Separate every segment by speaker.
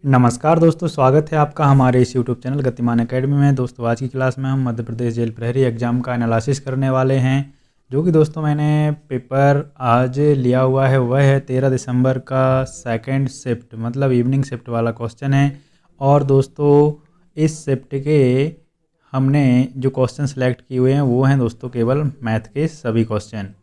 Speaker 1: नमस्कार दोस्तों, स्वागत है आपका हमारे इस यूट्यूब चैनल गतिमान एकेडमी में। दोस्तों आज की क्लास में हम मध्य प्रदेश जेल प्रहरी एग्ज़ाम का एनालिसिस करने वाले हैं, जो कि दोस्तों मैंने पेपर आज लिया हुआ है वह है 13 दिसंबर का सेकंड शिफ्ट मतलब इवनिंग शिफ्ट वाला क्वेश्चन है। और दोस्तों इस शिफ्ट के हमने जो क्वेश्चन सेलेक्ट किए हुए हैं वो हैं दोस्तों केवल मैथ के सभी क्वेश्चन,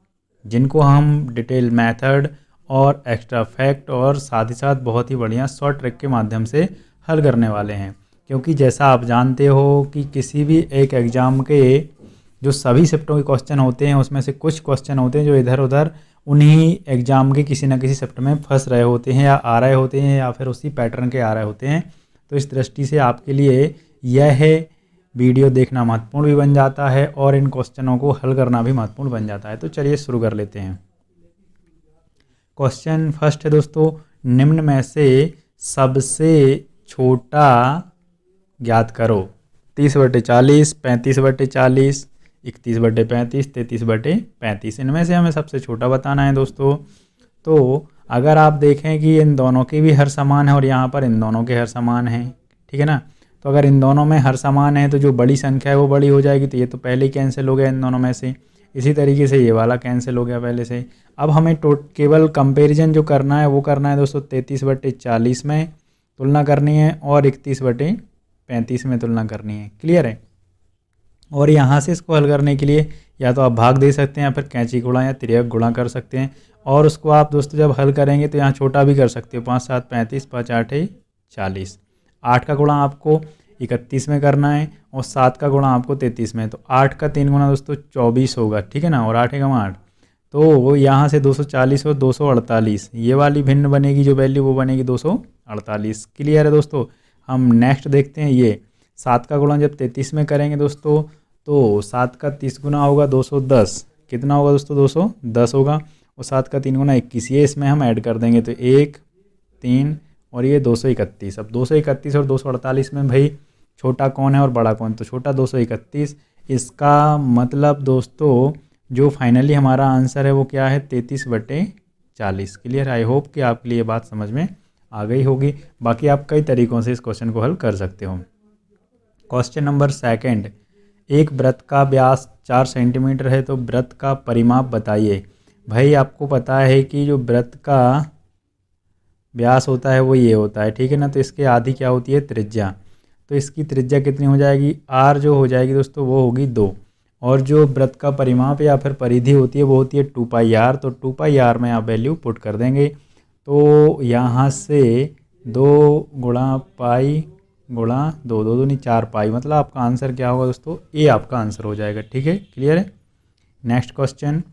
Speaker 1: जिनको हम डिटेल मेथड और एक्स्ट्रा फैक्ट और साथ ही साथ बहुत ही बढ़िया शॉर्ट ट्रिक के माध्यम से हल करने वाले हैं। क्योंकि जैसा आप जानते हो कि किसी भी एक एग्ज़ाम के जो सभी शिफ्टों के क्वेश्चन होते हैं उसमें से कुछ क्वेश्चन होते हैं जो इधर उधर उन्हीं एग्ज़ाम के किसी न किसी शिफ्ट में फंस रहे होते हैं या आ रहे होते हैं या फिर उसी पैटर्न के आ रहे होते हैं। तो इस दृष्टि से आपके लिए यह वीडियो देखना महत्वपूर्ण भी बन जाता है और इन क्वेश्चनों को हल करना भी महत्वपूर्ण बन जाता है। तो चलिए शुरू कर लेते हैं। क्वेश्चन फर्स्ट है दोस्तों, निम्न में से सबसे छोटा ज्ञात करो। 30/40, 35/40, 31/35, 33/35, इनमें से हमें सबसे छोटा बताना है दोस्तों। तो अगर आप देखें कि इन दोनों के भी हर समान है और यहाँ पर इन दोनों के हर समान हैं, ठीक है ना। तो अगर इन दोनों में हर समान है तो जो बड़ी संख्या है वो बड़ी हो जाएगी, तो ये तो पहले ही कैंसिल हो गया इन दोनों में से। इसी तरीके से ये वाला कैंसिल हो गया पहले से। अब हमें केवल कंपैरिजन जो करना है वो करना है दोस्तों 33/40 में तुलना करनी है और 31/35 में तुलना करनी है। क्लियर है। और यहाँ से इसको हल करने के लिए या तो आप भाग दे सकते हैं या फिर कैंची गुणा या तिर्यक गुणा कर सकते हैं। और उसको आप दोस्तों जब हल करेंगे तो यहाँ छोटा भी कर सकते हो, 5 7 35, 5 8 40। 8 का गुणा आपको 31 में करना है और 7 का गुणा आपको 33 में। तो 8 का 3 गुना दोस्तों 24 होगा, ठीक है ना। और 8 का 8, तो यहाँ से 240 और 248 ये वाली भिन्न बनेगी जो वैल्यू वो बनेगी 248। क्लियर है दोस्तों। हम नेक्स्ट देखते हैं। ये 7 का गुणा जब 33 में करेंगे दोस्तों तो 7 का 30 गुना होगा 210। कितना होगा दोस्तों 210 होगा। और 7 का 3 गुना 21, ये इसमें हम ऐड कर देंगे तो 1 3 और ये 231। अब 231 और 248 में भाई छोटा कौन है और बड़ा कौन, तो छोटा 231। इसका मतलब दोस्तों जो फाइनली हमारा आंसर है वो क्या है 33/40। क्लियर। आई होप कि आपके लिए बात समझ में आ गई होगी। बाकी आप कई तरीक़ों से इस क्वेश्चन को हल कर सकते हो। क्वेश्चन नंबर सेकंड, एक वृत्त का व्यास 4 सेंटीमीटर है तो वृत्त का परिमाप बताइए। भाई आपको पता है कि जो वृत्त का व्यास होता है वो ये होता है, ठीक है ना। तो इसके आधी क्या होती है त्रिज्या। तो इसकी त्रिज्या कितनी हो जाएगी, आर जो हो जाएगी दोस्तों वो होगी 2। और जो वृत्त का परिमाप या फिर परिधि होती है वो होती है 2πr। तो 2πr में आप वैल्यू पुट कर देंगे। तो यहाँ से 2 गुणा पाई गुणा 2, 2 दूनी 4 पाई, मतलब आपका आंसर क्या होगा दोस्तों, ए आपका आंसर हो जाएगा। ठीक है, क्लियर है। नेक्स्ट क्वेश्चन,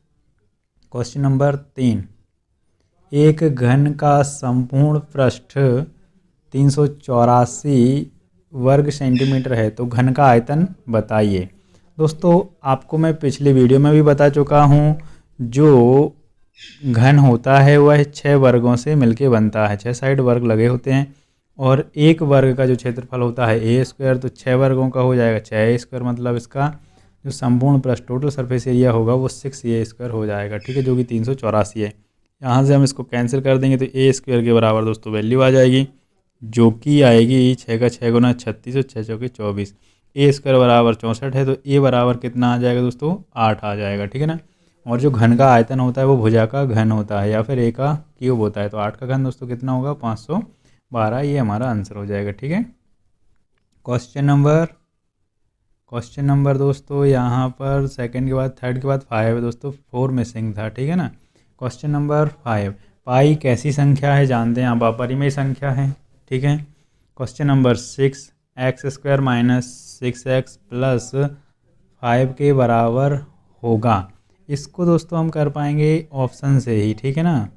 Speaker 1: क्वेश्चन नंबर 3, एक घन का संपूर्ण पृष्ठ 384 वर्ग सेंटीमीटर है तो घन का आयतन बताइए। दोस्तों आपको मैं पिछली वीडियो में भी बता चुका हूँ, जो घन होता है वह 6 वर्गों से मिलके बनता है। 6 साइड वर्ग लगे होते हैं और एक वर्ग का जो क्षेत्रफल होता है a², तो 6 वर्गों का हो जाएगा 6a², मतलब इसका जो संपूर्ण पृष्ठ टोटल सरफेस एरिया होगा वो 6a² हो जाएगा, ठीक है, जो कि 384 है। यहाँ से हम इसको कैंसिल कर देंगे तो a² के बराबर दोस्तों वैल्यू आ जाएगी, जो कि आएगी 6 का 6 गुना 36 और 6 चौके 24। a² बराबर 64 है तो a बराबर कितना आ जाएगा दोस्तों 8 आ जाएगा, ठीक है ना। और जो घन का आयतन होता है वो भुजा का घन होता है या फिर a का क्यूब होता है। तो 8 का घन दोस्तों कितना होगा 512, ये हमारा आंसर हो जाएगा, ठीक है। क्वेश्चन नंबर दोस्तों यहाँ पर सेकंड के बाद थर्ड के बाद 5 है दोस्तों, 4 मिसिंग था, ठीक है ना। क्वेश्चन नंबर 5, पाई कैसी संख्या है जानते हैं आप, अपरिमेय संख्या है, ठीक है। क्वेश्चन नंबर 6, x² - 6x + 5 के बराबर होगा। इसको दोस्तों हम कर पाएंगे ऑप्शन से ही, ठीक है ना,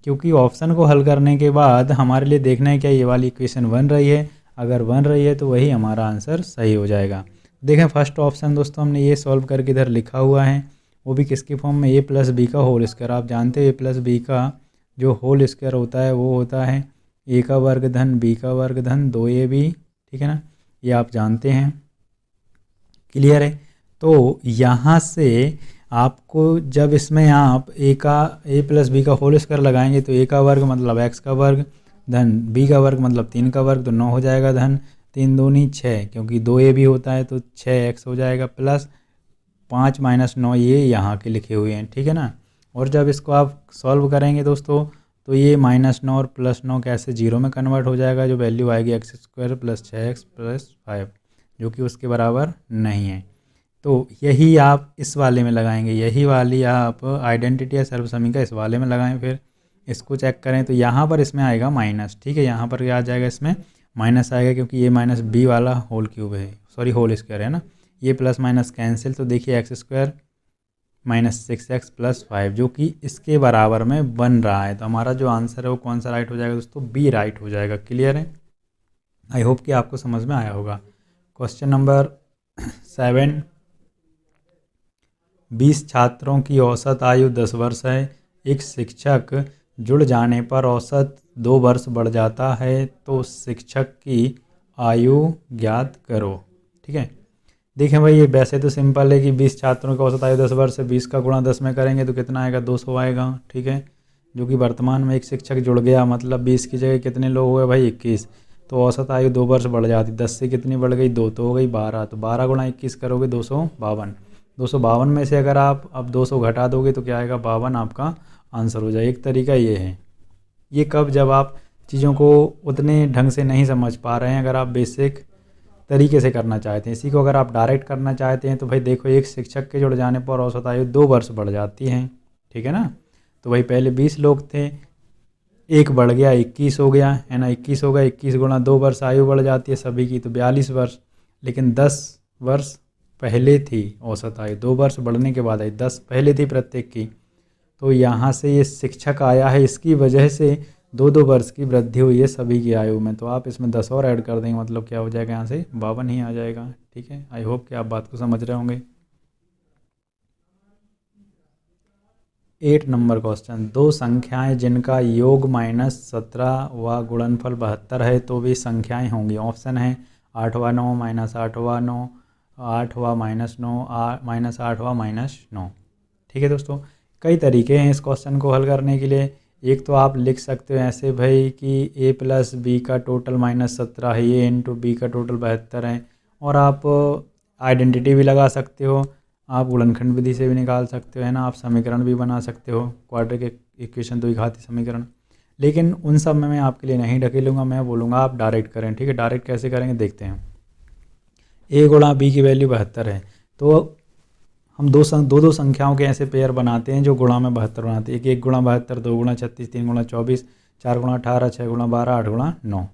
Speaker 1: क्योंकि ऑप्शन को हल करने के बाद हमारे लिए देखना है क्या ये वाली इक्वेशन बन रही है। अगर बन रही है तो वही हमारा आंसर सही हो जाएगा। देखें फर्स्ट ऑप्शन दोस्तों हमने ये सॉल्व करके इधर लिखा हुआ है, वो भी किसकी फॉर्म में, a + b का होल स्क्वायर। आप जानते हैं a + b का जो होल स्क्वायर होता है वो होता है a का वर्ग धन b का वर्ग धन 2ab, ठीक है ना, ये आप जानते हैं। क्लियर है। तो यहाँ से आपको जब इसमें आप a + b का होल स्क्वायर लगाएंगे तो a का वर्ग मतलब x का वर्ग धन बी का वर्ग मतलब 3 का वर्ग तो 9 हो जाएगा धन 3 दूनी 6, क्योंकि 2a भी होता है तो 6x हो जाएगा, प्लस 5 माइनस 9 ये यहाँ के लिखे हुए हैं, ठीक है ना। और जब इसको आप सॉल्व करेंगे दोस्तों तो ये -9 और +9 कैसे 0 में कन्वर्ट हो जाएगा, जो वैल्यू आएगी x² + 6x + 5, जो कि उसके बराबर नहीं है। तो यही आप इस वाले में लगाएंगे, यही वाली आप आइडेंटिटी या सर्वसमीकरण इस वाले में लगाएं, फिर इसको चेक करें तो यहाँ पर इसमें आएगा माइनस, ठीक है। यहाँ पर क्या आ जाएगा, इसमें माइनस आएगा क्योंकि ये -b वाला होल क्यूब है, सॉरी होल स्क्वायर है ना। ये प्लस माइनस कैंसिल, तो देखिए x² - 6x + 5 जो कि इसके बराबर में बन रहा है। तो हमारा जो आंसर है वो कौन सा राइट हो जाएगा दोस्तों, बी राइट हो जाएगा। क्लियर है, आई होप कि आपको समझ में आया होगा। क्वेश्चन नंबर 7, 20 छात्रों की औसत आयु 10 वर्ष है। एक शिक्षक जुड़ जाने पर औसत 2 वर्ष बढ़ जाता है, तो शिक्षक की आयु ज्ञात करो। ठीक है, देखें भाई ये वैसे तो सिंपल है कि 20 छात्रों की औसत आयु 10 वर्ष है, 20 का गुणा 10 में करेंगे तो कितना आएगा, 200 आएगा। ठीक है, जो कि वर्तमान में एक शिक्षक जुड़ गया, मतलब 20 की जगह कितने लोग हुए भाई, 21, तो औसत आयु 2 वर्ष बढ़ जाती। 10 से कितनी बढ़ गई, 2 तो हो गई 12, तो 12 गुणा 21 करोगे 252। 252 में से अगर आप अब 200 घटा दोगे तो क्या आएगा, 52 आपका आंसर हो जाए। एक तरीका ये है, ये कब, जब आप चीज़ों को उतने ढंग से नहीं समझ पा रहे हैं, अगर आप बेसिक तरीके से करना चाहते हैं। इसी को अगर आप डायरेक्ट करना चाहते हैं तो भाई देखो, एक शिक्षक के जुड़ जाने पर औसत आयु 2 वर्ष बढ़ जाती है। ठीक है ना, तो भाई पहले 20 लोग थे, एक बढ़ गया 21 हो गया, है ना, 21 हो गया, 21 गुणा 2 वर्ष आयु बढ़ जाती है सभी की, तो 42 वर्ष। लेकिन 10 वर्ष पहले थी औसत आयु, 2 वर्ष बढ़ने के बाद आई, 10 पहले थी प्रत्येक की, तो यहाँ से ये शिक्षक आया है, इसकी वजह से 2-2 वर्ष की वृद्धि हुई है सभी की आयु में। तो आप इसमें 10 और ऐड कर देंगे, मतलब क्या हो जाएगा, यहाँ से 52 ही आ जाएगा। ठीक है, आई होप कि आप बात को समझ रहे होंगे। 8 नंबर क्वेश्चन, दो संख्याएं जिनका योग -17 व गुणनफल 72 है तो वे संख्याएं होंगी। ऑप्शन है 8वां 9 -8वां 9, 8वां -9, -8वां -9। ठीक है दोस्तों, कई तरीके हैं इस क्वेश्चन को हल करने के लिए। एक तो आप लिख सकते हो ऐसे भाई कि a + b का टोटल -17 है, a × b का टोटल 72 है, और आप आइडेंटिटी भी लगा सकते हो, आप गुणनखंड विधि से भी निकाल सकते हो, है ना, आप समीकरण भी बना सकते हो, क्वाड्रेटिक इक्वेशन, द्विघाती समीकरण। लेकिन उन सब में मैं आपके लिए नहीं ढकेलूँगा, मैं बोलूँगा आप डायरेक्ट करें। ठीक है, डायरेक्ट कैसे करेंगे देखते हैं। a × b की वैल्यू 72 है, तो हम दो संख्याओं के ऐसे पेयर बनाते हैं जो गुणा में 72 बनाते हैं। 1 गुणा 72, 2 गुणा 36, 3 गुणा 24, 4 गुणा 18, 6 गुणा 12, 8 गुणा 9।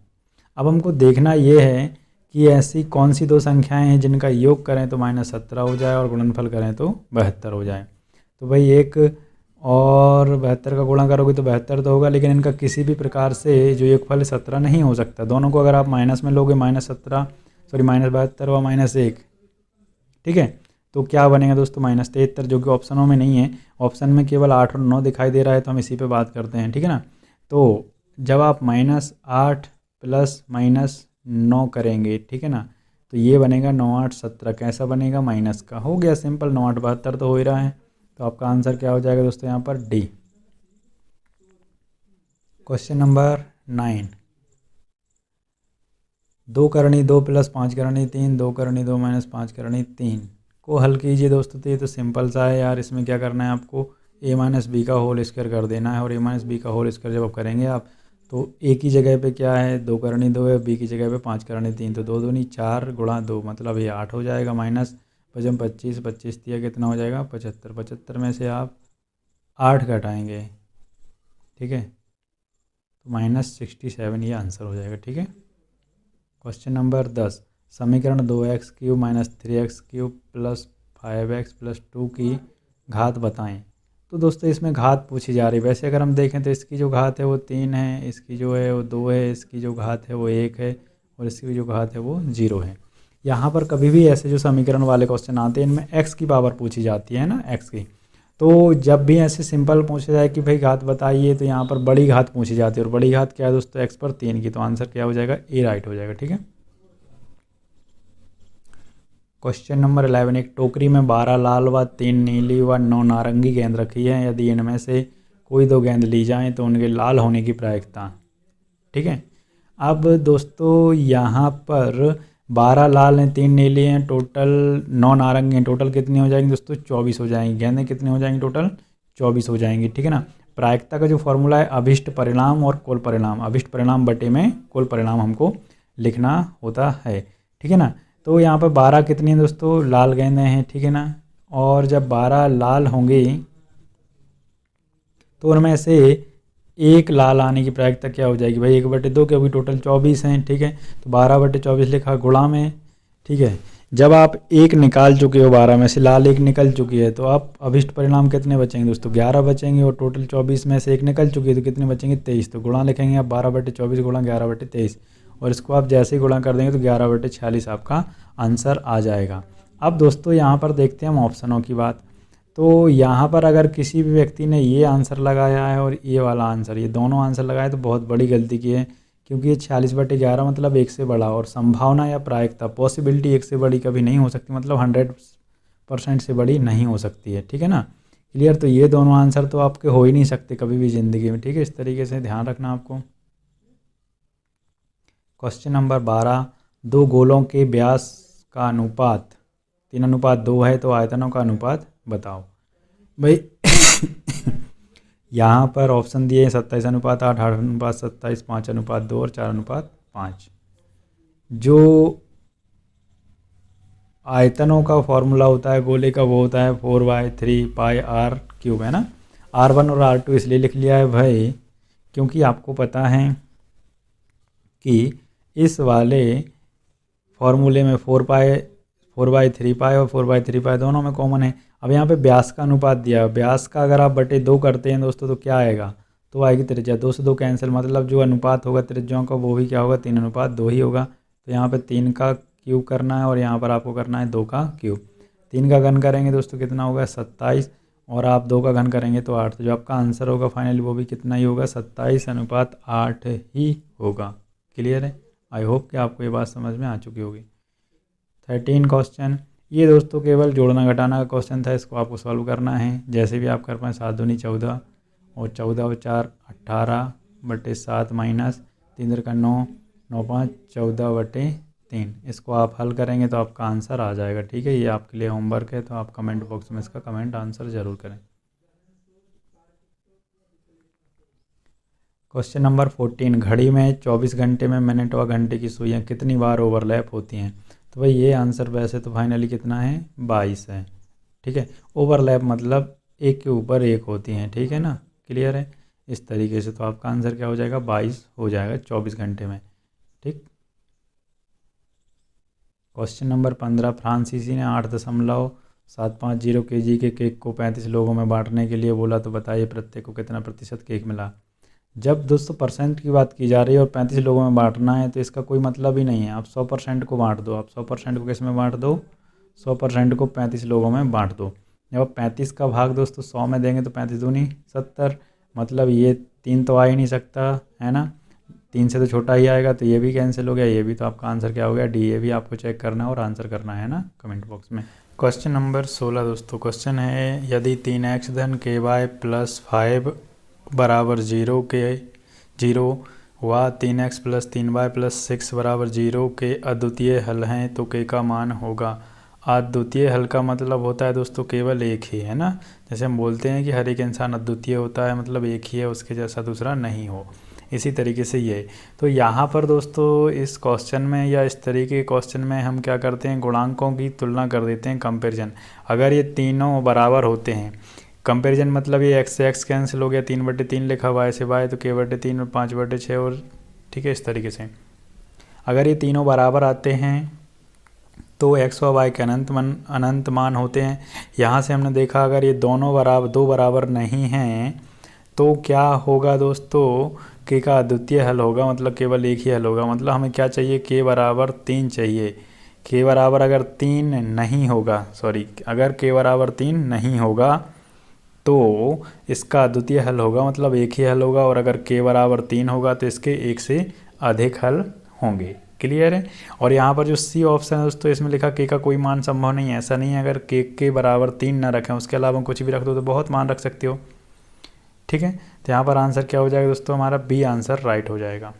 Speaker 1: अब हमको देखना ये है कि ऐसी कौन सी दो संख्याएं हैं जिनका योग करें तो -17 हो जाए और गुणनफल करें तो 72 हो जाए। तो भाई 1 और 72 का गुणा करोगे तो 72 तो होगा, लेकिन इनका किसी भी प्रकार से जो योगफल 17 नहीं हो सकता। दोनों को अगर आप माइनस में लोगे, -72 व -1, ठीक है, तो क्या बनेगा दोस्तों, -73, जो कि ऑप्शनों में नहीं है। ऑप्शन में केवल 8 और 9 दिखाई दे रहा है, तो हम इसी पे बात करते हैं। ठीक है ना, तो जब आप -8 + -9 करेंगे, ठीक है ना, तो ये बनेगा 9 8 17। कैसा बनेगा, माइनस का, हो गया सिंपल, 9 8 72 तो हो ही रहा है। तो आपका आंसर क्या हो जाएगा दोस्तों, यहाँ पर डी। क्वेश्चन नंबर 9, 2 करनी 2 + 5 करनी 3, 2 करनी 2 - 5 करनी 3 को हल कीजिए दोस्तों। तो ये तो सिंपल सा है यार, इसमें क्या करना है आपको, a - b का होल स्क्वायर कर देना है, और a - b का होल स्क्वायर जब आप करेंगे आप, तो a की जगह पे क्या है, 2 करनी 2 है, b की जगह पे 5 करनी 3, तो 2 दूनी 4 गुणा 2 मतलब ये 8 हो जाएगा, माइनस 5 25, 25 दिया कितना हो जाएगा 75, 75 में से आप 8 घटाएंगे, ठीक है, तो -67 ये आंसर हो जाएगा। ठीक है, क्वेश्चन नंबर 10, समीकरण 2x³ - 3x³ + 5x + 2 की घात बताएं। तो दोस्तों इसमें घात पूछी जा रही है। वैसे अगर हम देखें तो इसकी जो घात है वो 3 है, इसकी जो है वो 2 है, इसकी जो घात है वो 1 है, और इसकी जो घात है वो 0 है। यहाँ पर कभी भी ऐसे जो समीकरण वाले क्वेश्चन आते हैं इनमें x की पावर पूछी जाती है ना, x की। तो जब भी ऐसे सिंपल पूछा जाए कि भाई घात बताइए, तो यहाँ पर बड़ी घात पूछी जाती है, और बड़ी घात क्या है दोस्तों, x पर 3 की। तो आंसर क्या हो जाएगा, ए राइट हो जाएगा। ठीक है, क्वेश्चन नंबर 11, एक टोकरी में 12 लाल व 3 नीली व 9 नारंगी गेंद रखी है। यदि इनमें से कोई 2 गेंद ली जाएं तो उनके लाल होने की प्रायिकता, ठीक है। अब दोस्तों यहाँ पर 12 लाल हैं, 3 नीले हैं, टोटल 9 नारंगी हैं, टोटल कितनी हो जाएंगी दोस्तों 24 हो जाएंगी। गेंदें कितनी हो जाएंगी टोटल 24 हो जाएंगी, ठीक है ना। प्रायिकता का जो फॉर्मूला है अभिष्ट परिणाम और कुल परिणाम, अभिष्ट परिणाम बटे में कुल परिणाम हमको लिखना होता है, ठीक है ना। तो यहाँ पर 12 कितनी है दोस्तों लाल गेंदें हैं, ठीक है ना। और जब 12 लाल होंगे तो उनमें से एक लाल आने की प्रायिकता क्या हो जाएगी भाई 1/2, क्योंकि टोटल 24 हैं, ठीक है। तो 12/24 लिखा गुणा में, ठीक है। जब आप एक निकाल चुके हो 12 में से, लाल एक निकल चुकी है, तो आप अभिष्ट परिणाम कितने बचेंगे दोस्तों 11 बचेंगे। और टोटल 24 में से एक निकल चुकी है तो कितने बचेंगे 23। तो गुणा लिखेंगे आप 12/24 गुणा 11/23, और इसको आप जैसे ही गुणा कर देंगे तो 11/46 आपका आंसर आ जाएगा। अब दोस्तों यहाँ पर देखते हैं हम ऑप्शनों की बात। तो यहाँ पर अगर किसी भी व्यक्ति ने ये आंसर लगाया है और ये वाला आंसर, ये दोनों आंसर लगाए तो बहुत बड़ी गलती की है, क्योंकि ये 46/11 मतलब 1 से बड़ा, और संभावना या प्रायिकता पॉसिबिलिटी 1 से बड़ी कभी नहीं हो सकती, मतलब 100% से बड़ी नहीं हो सकती है, ठीक है ना। क्लियर। तो ये दोनों आंसर तो आपके हो ही नहीं सकते कभी भी ज़िंदगी में, ठीक है। इस तरीके से ध्यान रखना आपको। क्वेश्चन नंबर 12, दो गोलों के व्यास का अनुपात 3:2 है, तो आयतनों का अनुपात बताओ भाई। यहाँ पर ऑप्शन दिए 27:8, 8:27, 5:2 और 4:5। जो आयतनों का फॉर्मूला होता है गोले का वो होता है 4/3πr³ है ना। R1 और R2 इसलिए लिख लिया है भाई क्योंकि आपको पता है कि इस वाले फॉर्मूले में 4/3π और 4/3π दोनों में कॉमन है। अब यहाँ पे व्यास का अनुपात दिया, व्यास का अगर आप बटे 2 करते हैं दोस्तों तो क्या आएगा, तो आएगी त्रिज्या। 2 से 2 कैंसिल, मतलब जो अनुपात होगा त्रिज्याओं का वो भी क्या होगा 3:2 ही होगा। तो यहाँ पे 3 का क्यूब करना है और यहाँ पर आपको करना है 2 का क्यूब। 3 का घन करेंगे दोस्तों कितना होगा 27, और आप 2 का घन करेंगे तो 8। तो जो आपका आंसर होगा फाइनली वो भी कितना ही होगा 27:8 ही होगा। क्लियर है। आई होप कि आपको ये बात समझ में आ चुकी होगी। 13 क्वेश्चन, ये दोस्तों केवल जोड़ना घटाना का क्वेश्चन था, इसको आपको सॉल्व करना है जैसे भी आप कर पाएँ। 7 दूनी 14 और 14 और 4 18/7 माइनस 3 का 9, 9×5 14/3। इसको आप हल करेंगे तो आपका आंसर आ जाएगा, ठीक है। ये आपके लिए होमवर्क है, तो आप कमेंट बॉक्स में इसका कमेंट आंसर ज़रूर करें। क्वेश्चन नंबर 14, घड़ी में 24 घंटे में मिनट व घंटे की सुइयाँ कितनी बार ओवरलैप होती हैं। तो भाई ये आंसर वैसे तो फाइनली कितना है 22 है, ठीक है। ओवरलैप मतलब एक के ऊपर एक होती हैं, ठीक है ना। क्लियर है। इस तरीके से तो आपका आंसर क्या हो जाएगा 22 हो जाएगा 24 घंटे में, ठीक। क्वेश्चन नंबर 15, फ्रांसीसी ने 8.750 kg के केक को 35 लोगों में बांटने के लिए बोला, तो बताइए प्रत्येक को कितना प्रतिशत केक मिला। जब दोस्तों परसेंट की बात की जा रही है और 35 लोगों में बांटना है तो इसका कोई मतलब ही नहीं है। आप 100% को बांट दो, आप 100% को किस में बांट दो 100% को 35 लोगों में बांट दो। जब आप 35 का भाग दोस्तों 100 में देंगे तो 35 दूनी 70, मतलब ये 3 तो आ ही नहीं सकता है ना, 3 से तो छोटा ही आएगा, तो ये भी कैंसिल हो गया, ये भी। तो आपका आंसर क्या हो गया डी। ये भी आपको चेक करना है और आंसर करना है ना कमेंट बॉक्स में। क्वेश्चन नंबर 16 दोस्तों, क्वेश्चन है यदि 3x धन ky प्लस 5 बराबर 0 व 3x प्लस 3y प्लस 6 बराबर 0 के अद्वितीय हल हैं तो k का मान होगा। अद्वितीय हल का मतलब होता है दोस्तों केवल एक ही, है ना। जैसे हम बोलते हैं कि हर एक इंसान अद्वितीय होता है, मतलब एक ही है, उसके जैसा दूसरा नहीं हो। इसी तरीके से ये, तो यहाँ पर दोस्तों इस क्वेश्चन में या इस तरीके के क्वेश्चन में हम क्या करते हैं गुणांकों की तुलना कर देते हैं, कंपैरिजन। अगर ये तीनों बराबर होते हैं, कंपैरिजन मतलब ये x से x कैंसिल हो गया, 3/3 लिखा, y से y तो k/3 और 5/6 और, ठीक है। इस तरीके से अगर ये तीनों बराबर आते हैं तो x व y के अनंत मान होते हैं। यहाँ से हमने देखा अगर ये दो बराबर नहीं हैं तो क्या होगा दोस्तों k का अद्वितीय हल होगा, मतलब केवल एक ही हल होगा। मतलब हमें क्या चाहिए k बराबर 3 चाहिए। k बराबर अगर 3 नहीं होगा, अगर k बराबर 3 नहीं होगा तो इसका अद्वितीय हल होगा, मतलब एक ही हल होगा। और अगर k बराबर 3 होगा तो इसके एक से अधिक हल होंगे। क्लियर है। और यहाँ पर जो सी ऑप्शन है दोस्तों इसमें लिखा k का कोई मान संभव नहीं है। ऐसा नहीं है, अगर k के बराबर 3 ना रखें उसके अलावा कुछ भी रख दो तो बहुत मान रख सकते हो, ठीक है। तो यहाँ पर आंसर क्या हो जाएगा दोस्तों हमारा बी आंसर राइट हो जाएगा।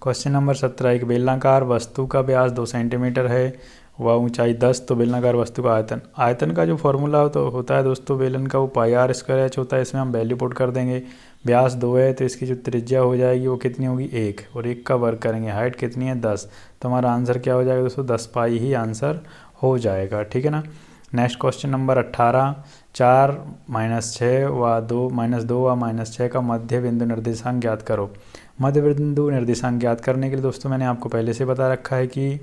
Speaker 1: क्वेश्चन नंबर 17, एक बेलनाकार वस्तु का व्यास 2 सेंटीमीटर है, वह ऊंचाई 10, तो बेलनाकार वस्तु का आयतन। आयतन का जो फॉर्मूला तो होता है दोस्तों बेलन का, वो पाई आर स्क्वायर एच होता है। इसमें हम वैल्यू पुट कर देंगे। व्यास 2 है तो इसकी जो त्रिज्या हो जाएगी वो कितनी होगी 1, और 1 का वर्ग करेंगे। हाइट कितनी है 10, तो हमारा आंसर क्या हो जाएगा दोस्तों 10 पाई ही आंसर हो जाएगा। ठीक है ना। नेक्स्ट क्वेश्चन नंबर 18, 4 - 6 व 2 - 6 का मध्य बिंदु निर्देशांक ज्ञात करो। मध्य बिंदु निर्देशांक ज्ञात करने के लिए दोस्तों मैंने आपको पहले से बता रखा है कि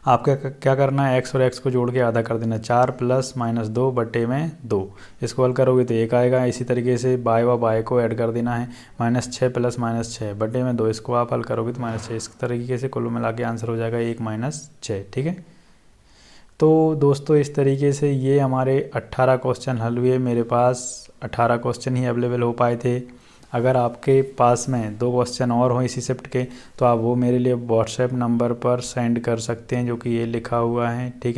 Speaker 1: आपका क्या करना है, x और x को जोड़ के आधा कर देना। 4 + -2 बटे में 2, इसको हल करोगे तो 1 आएगा। इसी तरीके से बाय व बाय को ऐड कर देना है। -6 + -6 बटे में 2, इसको आप हल करोगे तो -6। इस तरीके से कुल मिला के आंसर हो जाएगा 1 - 6। ठीक है। तो दोस्तों इस तरीके से ये हमारे 18 क्वेश्चन हल हुए। मेरे पास 18 क्वेश्चन ही अवेलेबल हो पाए थे। अगर आपके पास में 2 क्वेश्चन और हों इसी शिफ्ट के, तो आप वो मेरे लिए व्हाट्सएप नंबर पर सेंड कर सकते हैं, जो कि ये लिखा हुआ है। ठीक है।